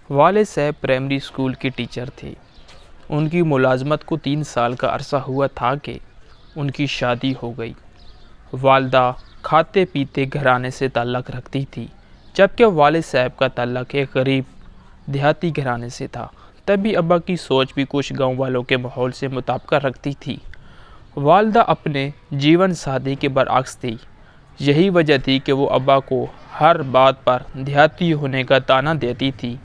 والد صاحب primary school کے ٹیچر تھے۔ ان کی ملازمت کو 3 سال کا عرصہ ہوا تھا کہ ان کی شادی ہو گئی۔ والدہ کھاتے پیتے گھرانے سے تعلق رکھتی تھی، جبکہ والد صاحب کا تعلق ایک غریب دیہاتی گھرانے سے تھا۔ تبھی ابا کی سوچ بھی کچھ گاؤں والوں کے ماحول سے مطابقت رکھتی تھی۔ والدہ اپنے جیون ساتھی کے برعکس تھی۔ یہی وجہ تھی کہ وہ ابا کو ہر بات پر دیہاتی ہونے کا طعنہ دیتی تھی۔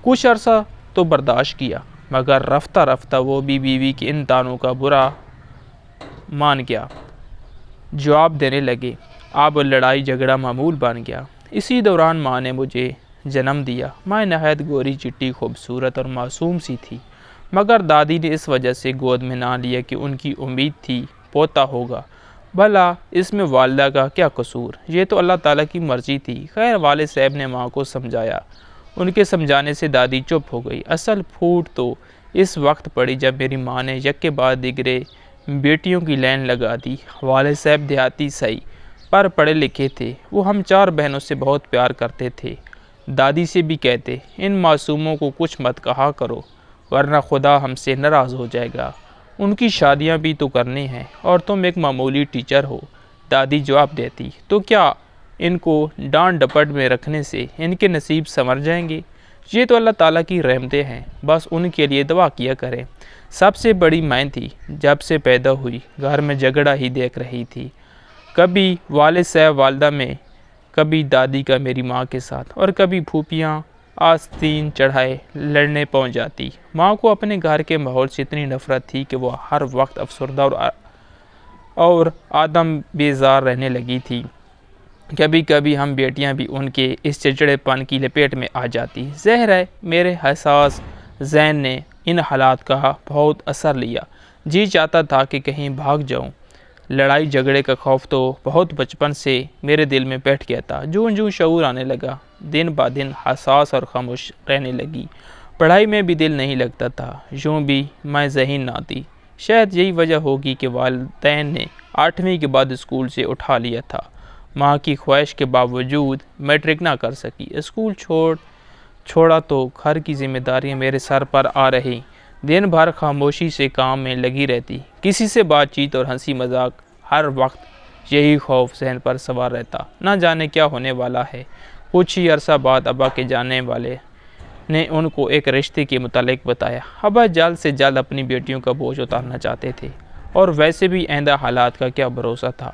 کچھ عرصہ تو برداشت کیا، مگر رفتہ رفتہ وہ بھی بیوی کے ان طعنوں کا برا مان گیا۔ جواب دینے لگے۔ اب لڑائی جھگڑا معمول بن گیا۔ اسی دوران ماں نے مجھے جنم دیا۔ ماں نہایت گوری چٹی خوبصورت اور معصوم سی تھی، مگر دادی نے اس وجہ سے گود میں نہ لیا کہ ان کی امید تھی پوتا ہوگا۔ بھلا اس میں والدہ کا کیا قصور؟ یہ تو اللہ تعالیٰ کی مرضی تھی۔ خیر، والد صاحب نے ماں کو سمجھایا۔ ان کے سمجھانے سے دادی چپ ہو گئی۔ اصل پھوٹ تو اس وقت پڑی جب میری ماں نے یک کے بعد دیگرے بیٹیوں کی لائن لگا دی۔ والد صاحب دیہاتی صحیح پر پڑھے لکھے تھے۔ وہ ہم 4 بہنوں سے بہت پیار کرتے تھے۔ دادی سے بھی کہتے، ان معصوموں کو کچھ مت کہا کرو، ورنہ خدا ہم سے ناراض ہو جائے گا۔ ان کی شادیاں بھی تو کرنی ہیں، اور تم ایک معمولی ٹیچر ہو۔ دادی جواب دیتی، تو کیا ان کو ڈانٹ ڈپٹ میں رکھنے سے ان کے نصیب سنور جائیں گے؟ یہ تو اللہ تعالیٰ کی رحمتیں ہیں، بس ان کے لیے دعا کیا کریں۔ سب سے بڑی میں تھی۔ جب سے پیدا ہوئی گھر میں جھگڑا ہی دیکھ رہی تھی، کبھی والد صاحب والدہ میں، کبھی دادی کا میری ماں کے ساتھ، اور کبھی پھوپھیاں آستین چڑھائے لڑنے پہنچ جاتی۔ ماں کو اپنے گھر کے ماحول سے اتنی نفرت تھی کہ وہ ہر وقت افسردہ اور آدم بیزار رہنے لگی تھی۔ کبھی کبھی ہم بیٹیاں بھی ان کے اس چڑچڑے پن کی لپیٹ میں آ جاتی۔ ظاہر ہے میرے حساس ذہن نے ان حالات کا بہت اثر لیا۔ جی چاہتا تھا کہ کہیں بھاگ جاؤں۔ لڑائی جھگڑے کا خوف تو بہت بچپن سے میرے دل میں بیٹھ گیا تھا۔ جوں جوں شعور آنے لگا، دن بہ دن حساس اور خاموش رہنے لگی۔ پڑھائی میں بھی دل نہیں لگتا تھا۔ یوں بھی میں ذہین نہ تھی۔ شاید یہی وجہ ہوگی کہ والدین نے 8ویں کے بعد اسکول سے اٹھا لیا تھا۔ ماں کی خواہش کے باوجود میٹرک نہ کر سکی۔ اسکول چھوڑا تو گھر کی ذمہ داریاں میرے سر پر آ رہی۔ دن بھر خاموشی سے کام میں لگی رہتی۔ کسی سے بات چیت اور ہنسی مذاق، ہر وقت یہی خوف ذہن پر سوار رہتا، نہ جانے کیا ہونے والا ہے۔ کچھ ہی عرصہ بعد ابا کے جانے والے نے ان کو ایک رشتے کے متعلق بتایا۔ ابا جلد سے جلد اپنی بیٹیوں کا بوجھ اتارنا چاہتے تھے، اور ویسے بھی آئندہ حالات کا کیا بھروسہ تھا۔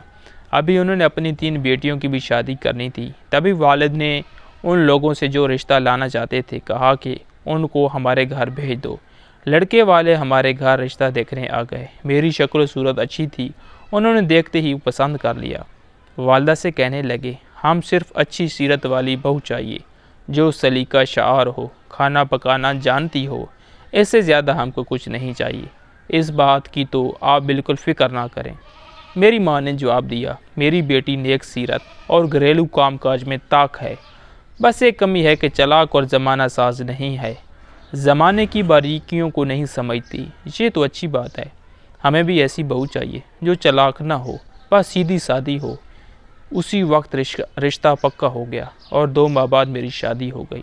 ابھی انہوں نے اپنی 3 بیٹیوں کی بھی شادی کرنی تھی۔ تبھی والد نے ان لوگوں سے جو رشتہ لانا چاہتے تھے کہا کہ ان کو ہمارے گھر بھیج دو۔ لڑکے والے ہمارے گھر رشتہ دیکھنے آ گئے۔ میری شکل و صورت اچھی تھی، انہوں نے دیکھتے ہی پسند کر لیا۔ والدہ سے کہنے لگے، ہم صرف اچھی سیرت والی بہو چاہیے، جو سلیقہ شعار ہو، کھانا پکانا جانتی ہو۔ اس سے زیادہ ہم کو کچھ نہیں چاہیے۔ اس بات کی تو آپ بالکل فکر نہ کریں۔ میری ماں نے جواب دیا، میری بیٹی نیک سیرت اور گھریلو کام کاج میں طاق ہے، بس ایک کمی ہے کہ چلاک اور زمانہ ساز نہیں ہے، زمانے کی باریکیوں کو نہیں سمجھتی۔ یہ تو اچھی بات ہے، ہمیں بھی ایسی بہو چاہیے جو چلاک نہ ہو، بس سیدھی سادی ہو۔ اسی وقت رشتہ پکا ہو گیا، اور 2 ماہ بعد میری شادی ہو گئی۔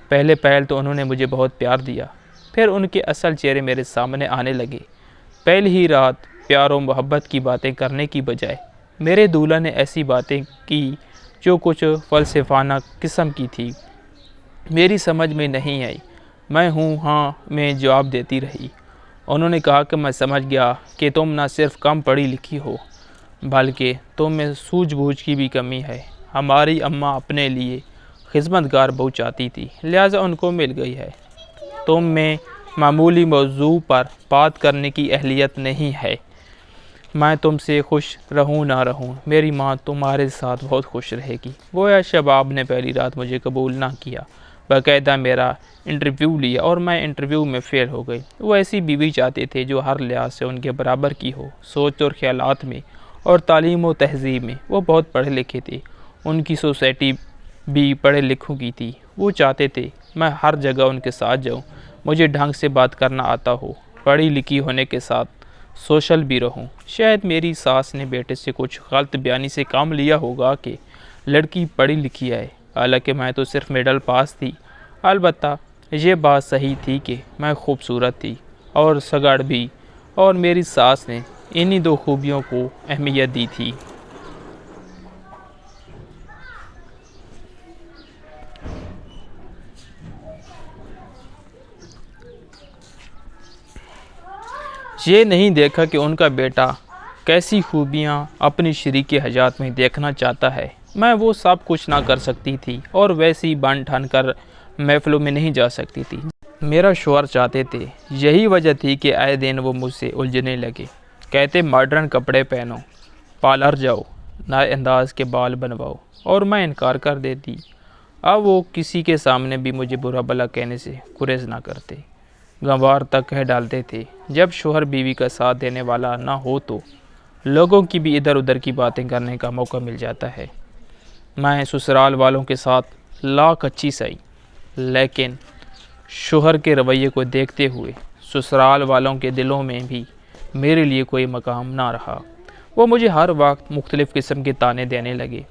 پہلے تو انہوں نے مجھے بہت پیار دیا، پھر ان کے اصل چہرے میرے سامنے آنے لگے۔ پہلی ہی رات پیار و محبت کی باتیں کرنے کی بجائے میرے دولہا نے ایسی باتیں کی جو کچھ فلسفانہ قسم کی تھی۔ میری سمجھ میں نہیں آئی۔ میں ہوں ہاں میں جواب دیتی رہی۔ انہوں نے کہا کہ میں سمجھ گیا کہ تم نہ صرف کم پڑھی لکھی ہو، بلکہ تم میں سوجھ بوجھ کی بھی کمی ہے۔ ہماری اماں اپنے لیے خدمت گار بہو چاہتی تھی، لہٰذا ان کو مل گئی ہے۔ تم میں معمولی موضوع پر بات کرنے کی اہلیت نہیں ہے۔ میں تم سے خوش رہوں نہ رہوں، میری ماں تمہارے ساتھ بہت خوش رہے گی۔ گویا شباب نے پہلی رات مجھے قبول نہ کیا، باقاعدہ میرا انٹرویو لیا، اور میں انٹرویو میں فیل ہو گئی۔ وہ ایسی بیوی چاہتے تھے جو ہر لحاظ سے ان کے برابر کی ہو، سوچ اور خیالات میں اور تعلیم و تہذیب میں۔ وہ بہت پڑھے لکھے تھے، ان کی سوسائٹی بھی پڑھے لکھوں کی تھی۔ وہ چاہتے تھے میں ہر جگہ ان کے ساتھ جاؤں، مجھے ڈھنگ سے بات کرنا آتا ہو، پڑھی لکھی ہونے کے ساتھ سوشل بھی رہوں۔ شاید میری ساس نے بیٹے سے کچھ غلط بیانی سے کام لیا ہوگا کہ لڑکی پڑھی لکھی ہے، حالانکہ میں تو صرف مڈل پاس تھی۔ البتہ یہ بات صحیح تھی کہ میں خوبصورت تھی اور سگڑ بھی، اور میری ساس نے انہی دو خوبیوں کو اہمیت دی تھی۔ یہ نہیں دیکھا کہ ان کا بیٹا کیسی خوبیاں اپنی شریک حیات میں دیکھنا چاہتا ہے۔ میں وہ سب کچھ نہ کر سکتی تھی اور ویسی بن ٹھن کر محفلوں میں نہیں جا سکتی تھی۔ میرا شوہر چاہتے تھے، یہی وجہ تھی کہ آئے دن وہ مجھ سے الجھنے لگے۔ کہتے ماڈرن کپڑے پہنو، پارلر جاؤ، نئے انداز کے بال بنواؤ، اور میں انکار کر دیتی۔ اب وہ کسی کے سامنے بھی مجھے برا بھلا کہنے سے گریز نہ کرتے، گنوار تک کہہ ڈالتے تھے۔ جب شوہر بیوی کا ساتھ دینے والا نہ ہو تو لوگوں کی بھی ادھر ادھر کی باتیں کرنے کا موقع مل جاتا ہے۔ میں سسرال والوں کے ساتھ لاکھ اچھی سہی، لیکن شوہر کے رویے کو دیکھتے ہوئے سسرال والوں کے دلوں میں بھی میرے لیے کوئی مقام نہ رہا۔ وہ مجھے ہر وقت مختلف قسم کے تانے دینے لگے۔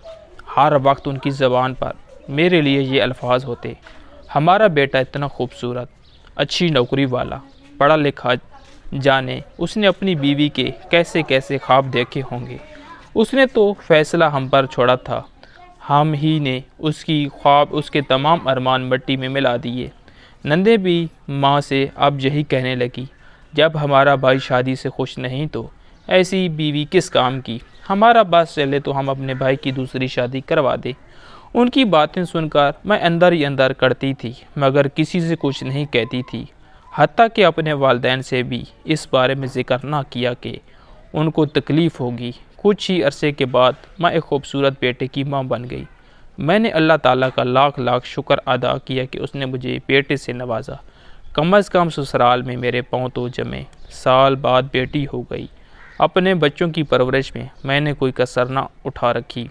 ہر وقت ان کی زبان پر میرے لیے یہ الفاظ ہوتے: ہمارا بیٹا اتنا خوبصورت، اچھی نوکری والا، پڑھا لکھا، جانے اس نے اپنی بیوی کے کیسے کیسے خواب دیکھے ہوں گے۔ اس نے تو فیصلہ ہم پر چھوڑا تھا، ہم ہی نے اس کی خواب، اس کے تمام ارمان مٹی میں ملا دیے۔ نندے بھی ماں سے اب یہی کہنے لگی، جب ہمارا بھائی شادی سے خوش نہیں تو ایسی بیوی کس کام کی؟ ہمارا بس چلے تو ہم اپنے بھائی کی دوسری شادی کروا دیں۔ ان کی باتیں سن کر میں اندر ہی اندر کرتی تھی، مگر کسی سے کچھ نہیں کہتی تھی، حتیٰ کہ اپنے والدین سے بھی اس بارے میں ذکر نہ کیا کہ ان کو تکلیف ہوگی۔ کچھ ہی عرصے کے بعد میں ایک خوبصورت بیٹے کی ماں بن گئی۔ میں نے اللہ تعالیٰ کا لاکھ لاکھ شکر ادا کیا کہ اس نے مجھے بیٹے سے نوازا۔ کم از کم سسرال میں میرے پاؤں تو جمے۔ سال بعد بیٹی ہو گئی۔ اپنے بچوں کی پرورش میں نے کوئی کسر نہ اٹھا رکھی۔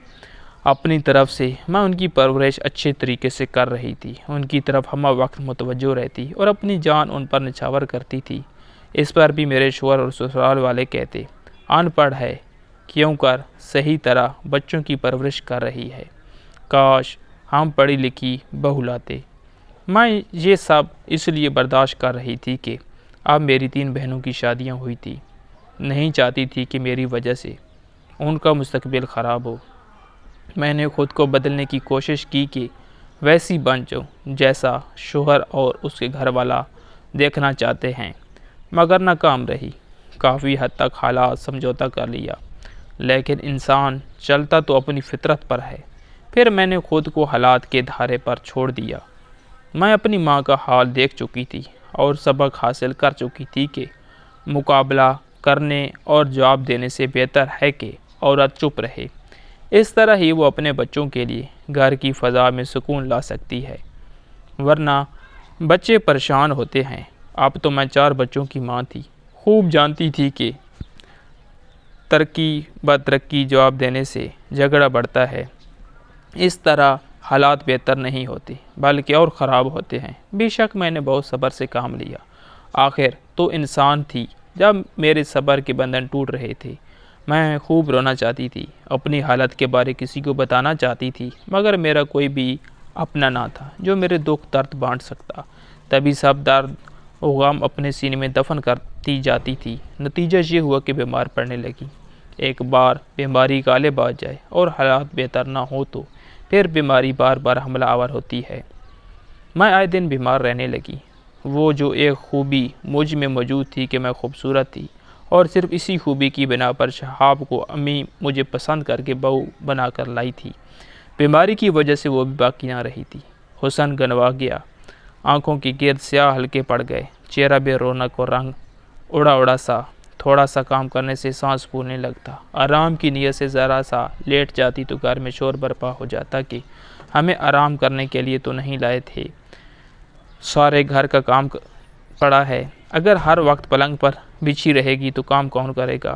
اپنی طرف سے میں ان کی پرورش اچھے طریقے سے کر رہی تھی، ان کی طرف ہمہ وقت متوجہ رہتی اور اپنی جان ان پر نچھاور کرتی تھی۔ اس پر بھی میرے شوہر اور سسرال والے کہتے، ان پڑھ ہے، کیوں کر صحیح طرح بچوں کی پرورش کر رہی ہے، کاش ہم پڑھی لکھی بہو لاتے۔ میں یہ سب اس لیے برداشت کر رہی تھی کہ اب میری 3 بہنوں کی شادیاں ہوئی تھی، نہیں چاہتی تھی کہ میری وجہ سے ان کا مستقبل خراب ہو۔ میں نے خود کو بدلنے کی کوشش کی کہ ویسی بن جاؤں جیسا شوہر اور اس کے گھر والا دیکھنا چاہتے ہیں، مگر ناکام رہی۔ کافی حد تک حالات سمجھوتا کر لیا، لیکن انسان چلتا تو اپنی فطرت پر ہے۔ پھر میں نے خود کو حالات کے دھارے پر چھوڑ دیا۔ میں اپنی ماں کا حال دیکھ چکی تھی اور سبق حاصل کر چکی تھی کہ مقابلہ کرنے اور جواب دینے سے بہتر ہے کہ عورت چپ رہے۔ اس طرح ہی وہ اپنے بچوں کے لیے گھر کی فضا میں سکون لا سکتی ہے، ورنہ بچے پریشان ہوتے ہیں۔ اب تو میں 4 بچوں کی ماں تھی، خوب جانتی تھی کہ ترقی بترقی جواب دینے سے جھگڑا بڑھتا ہے۔ اس طرح حالات بہتر نہیں ہوتے بلکہ اور خراب ہوتے ہیں۔ بے شک میں نے بہت صبر سے کام لیا۔ آخر تو انسان تھی جب میرے صبر کے بندھن ٹوٹ رہے تھے۔ میں خوب رونا چاہتی تھی، اپنی حالت کے بارے کسی کو بتانا چاہتی تھی، مگر میرا کوئی بھی اپنا نہ تھا جو میرے دکھ درد بانٹ سکتا۔ تبھی سب درد و غم اپنے سینے میں دفن کرتی جاتی تھی۔ نتیجہ یہ ہوا کہ بیمار پڑنے لگی۔ ایک بار بیماری غالب آ جائے اور حالات بہتر نہ ہو تو پھر بیماری بار بار حملہ آور ہوتی ہے۔ میں آئے دن بیمار رہنے لگی۔ وہ جو ایک خوبی مجھ میں موجود تھی کہ میں خوبصورت تھی، اور صرف اسی خوبی کی بنا پر شہاب کو امی مجھے پسند کر کے بہو بنا کر لائی تھی، بیماری کی وجہ سے وہ بھی باقی نہ رہی تھی۔ حسن گنوا گیا، آنکھوں کے گرد سیاہ ہلکے پڑ گئے، چہرہ بے رونق اور رنگ اڑا اڑا سا۔ تھوڑا سا کام کرنے سے سانس پھولنے لگتا۔ آرام کی نیت سے ذرا سا لیٹ جاتی تو گھر میں شور برپا ہو جاتا کہ ہمیں آرام کرنے کے لیے تو نہیں لائے تھے، سارے گھر کا کام پڑا ہے، اگر ہر وقت پلنگ پر بچھی رہے گی تو کام کون کرے گا؟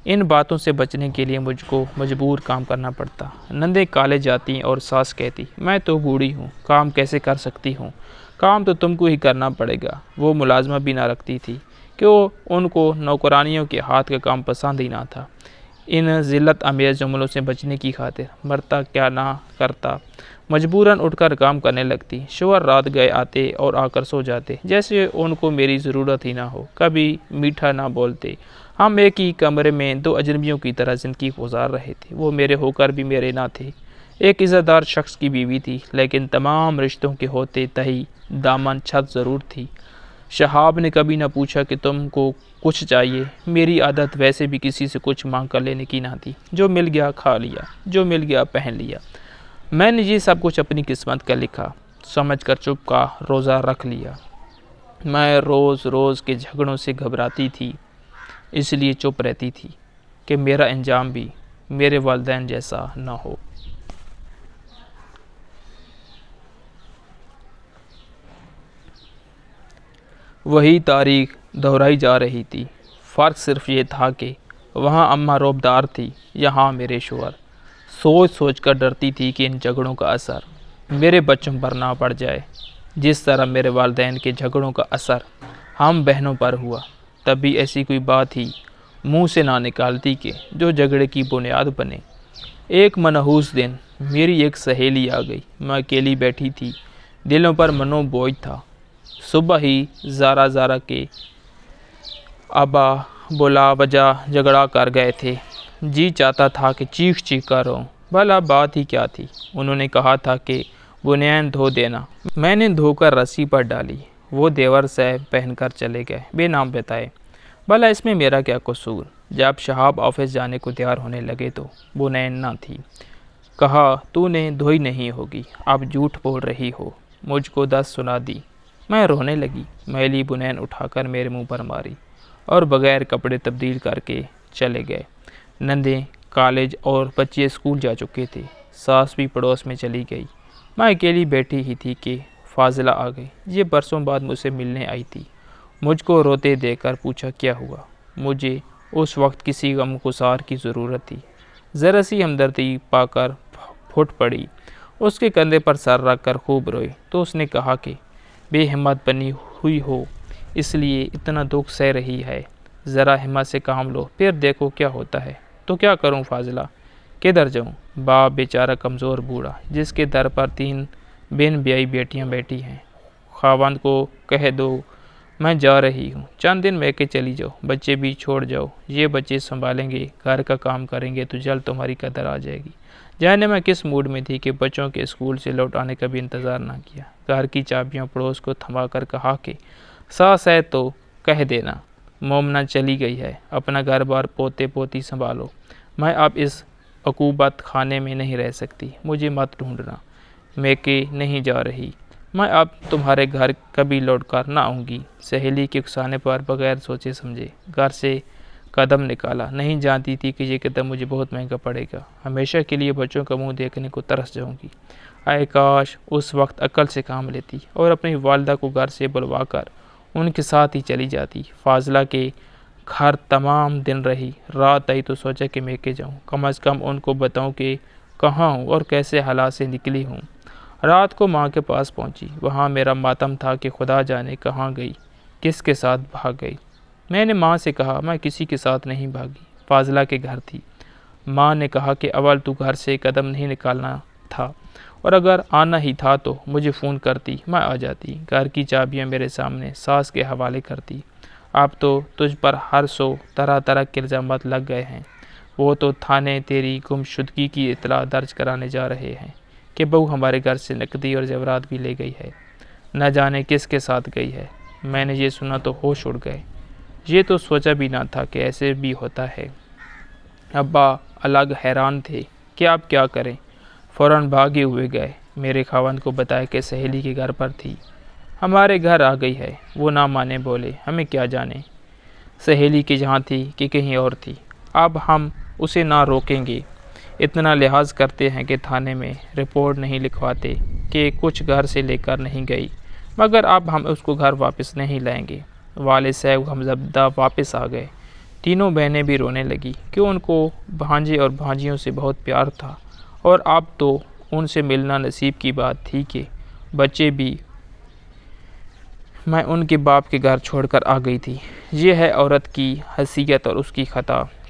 ان باتوں سے بچنے کے لیے مجھ کو مجبور کام کرنا پڑتا۔ نندیں کالج جاتی اور ساس کہتی، میں تو بوڑھی ہوں، کام کیسے کر سکتی ہوں؟ کام تو تم کو ہی کرنا پڑے گا۔ وہ ملازمہ بھی نہ رکھتی تھی کہ ان کو نوکرانیوں کے ہاتھ کا کام پسند ہی نہ تھا۔ ان ذلت آمیز جملوں سے بچنے کی خاطر مرتا کیا نہ کرتا، مجبوراً اٹھ کر کام کرنے لگتی۔ شوہر رات گئے آتے اور آ کر سو جاتے، جیسے ان کو میری ضرورت ہی نہ ہو۔ کبھی میٹھا نہ بولتے۔ ہم ایک ہی کمرے میں دو اجنبیوں کی طرح زندگی گزار رہے تھے۔ وہ میرے ہو کر بھی میرے نہ تھے۔ ایک عزت دار شخص کی بیوی تھی، لیکن تمام رشتوں کے ہوتے تہی دامن چھت ضرور تھی۔ شہاب نے کبھی نہ پوچھا کہ تم کو کچھ چاہیے۔ میری عادت ویسے بھی کسی سے کچھ مانگ کر لینے کی نہ تھی۔ جو مل گیا کھا لیا، جو مل گیا پہن لیا۔ میں نے یہ سب کچھ اپنی قسمت کا لکھا سمجھ کر چپ کا روزہ رکھ لیا۔ میں روز روز کے جھگڑوں سے گھبراتی تھی، اس لیے چپ رہتی تھی کہ میرا انجام بھی میرے والدین جیسا نہ ہو۔ وہی تاریخ دہرائی جا رہی تھی۔ فرق صرف یہ تھا کہ وہاں اماں روبدار تھی، یہاں میرے شوہر۔ سوچ سوچ کر ڈرتی تھی کہ ان جھگڑوں کا اثر میرے بچوں پر نہ پڑ جائے، جس طرح میرے والدین کے جھگڑوں کا اثر ہم بہنوں پر ہوا۔ تب بھی ایسی کوئی بات ہی منہ سے نہ نکالتی کہ جو جھگڑے کی بنیاد بنے۔ ایک منحوس دن میری ایک سہیلی آ گئی۔ میں اکیلی بیٹھی تھی، دلوں پر منو بوجھ تھا۔ صبح ہی زارا کے ابا بلا وجہ جھگڑا کر گئے تھے۔ جی چاہتا تھا کہ چیخ کر رہوں۔ بھلا بات ہی کیا تھی؟ انہوں نے کہا تھا کہ بنیان دھو دینا۔ میں نے دھو کر رسی پر ڈالی۔ وہ دیور صاحب پہن کر چلے گئے، بے نام بتائے۔ بھلا اس میں میرا کیا قصور؟ جب شہاب آفس جانے کو تیار ہونے لگے تو بنیان نہ تھی۔ کہا تو نے دھوئی نہیں ہوگی، اب جھوٹ بول رہی ہو۔ مجھ کو 10 سنا دی۔ میں رونے لگی۔ میلی بنیان اٹھا کر میرے منہ پر ماری اور بغیر کپڑے تبدیل کر کے چلے گئے۔ نندیں کالج اور بچے اسکول جا چکے تھے۔ ساس بھی پڑوس میں چلی گئی۔ میں اکیلی بیٹھی ہی تھی کہ فاضلہ آ گئی۔ یہ برسوں بعد مجھ سے ملنے آئی تھی۔ مجھ کو روتے دیکھ کر پوچھا کیا ہوا۔ مجھے اس وقت کسی غمگسار کی ضرورت تھی۔ ذرا سی ہمدردی پا کر پھٹ پڑی۔ اس کے کندھے پر سر رکھ کر خوب روئی تو اس نے کہا کہ بے ہمت بنی ہوئی ہو، اس لیے اتنا دکھ سہ رہی ہے۔ ذرا ہمت سے کام لو، پھر دیکھو کیا ہوتا ہے۔ تو کیا کروں فاضلہ؟ کدھر جاؤں؟ باپ بیچارہ کمزور بوڑھا، جس کے در پر 3 بن بیائی بیٹیاں بیٹھی ہیں۔ خاوند کو کہہ دو میں جا رہی ہوں، چند دن میکے چلی جاؤ، بچے بھی چھوڑ جاؤ، یہ بچے سنبھالیں گے، گھر کا کام کریں گے تو جلد تمہاری قدر آ جائے گی۔ جانے میں کس موڈ میں تھی کہ بچوں کے اسکول سے لوٹ آنے کا بھی انتظار نہ کیا۔ گھر کی چابیاں پڑوس کو تھما کر کہا کہ ساس ہے تو کہہ دینا مومنہ چلی گئی ہے، اپنا گھر بار پوتے پوتی سنبھالو، میں اب اس عقوبت خانے میں نہیں رہ سکتی، مجھے مت ڈھونڈنا، میکے نہیں جا رہی، میں اب تمہارے گھر کبھی لوٹ کر نہ آؤں گی۔ سہیلی کے اکسانے پر بغیر سوچے سمجھے گھر سے قدم نکالا۔ نہیں جانتی تھی کہ یہ قدم مجھے بہت مہنگا پڑے گا۔ ہمیشہ کے لیے بچوں کا منہ دیکھنے کو ترس جاؤں گی۔ اے کاش اس وقت عقل سے کام لیتی اور اپنی والدہ کو گھر سے بلوا کر ان کے ساتھ ہی چلی جاتی۔ فاضلہ کے گھر تمام دن رہی۔ رات آئی تو سوچا کہ میں کے جاؤں، کم از کم ان کو بتاؤں کہ کہاں ہوں اور کیسے حالات سے نکلی ہوں۔ رات کو ماں کے پاس پہنچی۔ وہاں میرا ماتم تھا کہ خدا جانے کہاں گئی، کس کے ساتھ بھاگ گئی۔ میں نے ماں سے کہا میں کسی کے ساتھ نہیں بھاگی، فاضلہ کے گھر تھی۔ ماں نے کہا کہ اول تو گھر سے قدم نہیں نکالنا تھا، اور اگر آنا ہی تھا تو مجھے فون کرتی، میں آ جاتی، گھر کی چابیاں میرے سامنے ساس کے حوالے کرتی۔ اب تو تجھ پر ہر سو طرح طرح کے الزامات لگ گئے ہیں۔ وہ تو تھانے تیری گمشدگی کی اطلاع درج کرانے جا رہے ہیں کہ بہو ہمارے گھر سے نقدی اور زیورات بھی لے گئی ہے، نہ جانے کس کے ساتھ گئی ہے۔ میں نے یہ سنا تو ہوش اڑ گئے۔ یہ تو سوچا بھی نہ تھا کہ ایسے بھی ہوتا ہے۔ ابا الگ حیران تھے کہ آپ کیا کریں، فوراً بھاگے ہوئے گئے۔ میرے خاوند کو بتایا کہ سہیلی کے گھر پر تھی، ہمارے گھر آ گئی ہے۔ وہ نہ مانے، بولے ہمیں کیا جانے سہیلی کے جہاں تھی کہ کہیں اور تھی، اب ہم اسے نہ روکیں گے۔ اتنا لحاظ کرتے ہیں کہ تھانے میں رپورٹ نہیں لکھواتے کہ کچھ گھر سے لے کر نہیں گئی، مگر اب ہم اس کو گھر واپس نہیں لائیں گے۔ والد صاحب غمزدہ واپس آ گئے۔ تینوں بہنیں بھی رونے لگی کہ ان کو بھانجے اور بھانجیوں سے بہت پیار تھا، اور اب تو ان سے ملنا نصیب کی بات تھی کہ بچے بھی۔ میں ان کے باپ کے گھر چھوڑ کر آ گئی تھی۔ یہ ہے عورت کی حیثیت اور اس کی خطا۔